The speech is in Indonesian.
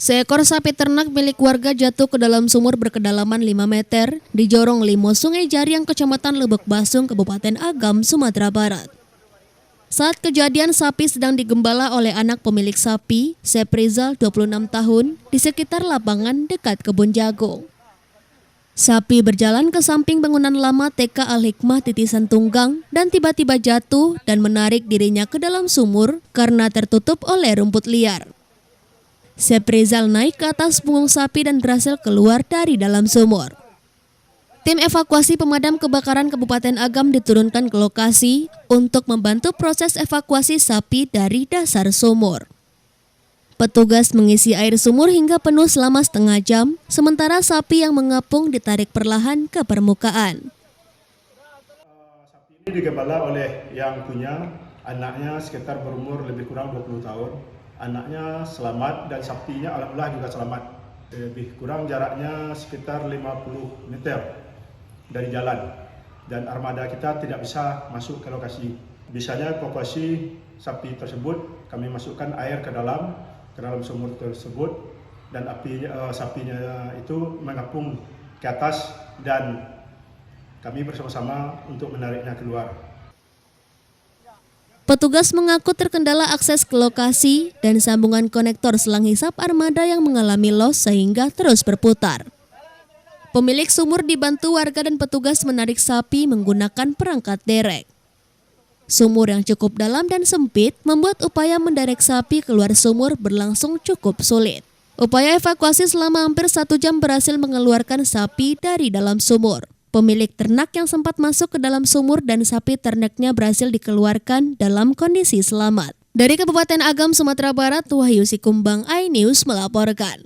Seekor sapi ternak milik warga jatuh ke dalam sumur berkedalaman 5 meter di Jorong Limo, Sungai Jariang, Kecamatan Lebak Basung, Kabupaten Agam, Sumatera Barat. Saat kejadian, sapi sedang digembala oleh anak pemilik sapi, Seprizal, 26 tahun, di sekitar lapangan dekat kebun jagung. Sapi berjalan ke samping bangunan lama TK Al-Hikmah Titisan Tunggang dan tiba-tiba jatuh dan menarik dirinya ke dalam sumur karena tertutup oleh rumput liar. Seprizal naik ke atas punggung sapi dan berhasil keluar dari dalam sumur. Tim evakuasi pemadam kebakaran Kabupaten Agam diturunkan ke lokasi untuk membantu proses evakuasi sapi dari dasar sumur. Petugas mengisi air sumur hingga penuh selama setengah jam, sementara sapi yang mengapung ditarik perlahan ke permukaan. Sapi ini digembala oleh yang punya, anaknya sekitar berumur lebih kurang 20 tahun. Anaknya selamat dan sapinya alhamdulillah juga selamat. Lebih kurang jaraknya sekitar 50 meter dari jalan. Dan armada kita tidak bisa masuk ke lokasi. Bisanya evakuasi sapi tersebut, kami masukkan air ke dalam sumur tersebut, dan sapinya itu mengapung ke atas dan kami bersama-sama untuk menariknya keluar. Petugas mengaku terkendala akses ke lokasi dan sambungan konektor selang hisap armada yang mengalami los sehingga terus berputar. Pemilik sumur dibantu warga dan petugas menarik sapi menggunakan perangkat derek. Sumur yang cukup dalam dan sempit membuat upaya menderek sapi keluar sumur berlangsung cukup sulit. Upaya evakuasi selama hampir 1 jam berhasil mengeluarkan sapi dari dalam sumur. Pemilik ternak yang sempat masuk ke dalam sumur dan sapi ternaknya berhasil dikeluarkan dalam kondisi selamat. Dari Kabupaten Agam, Sumatera Barat, Wahyu Sikumbang, iNews melaporkan.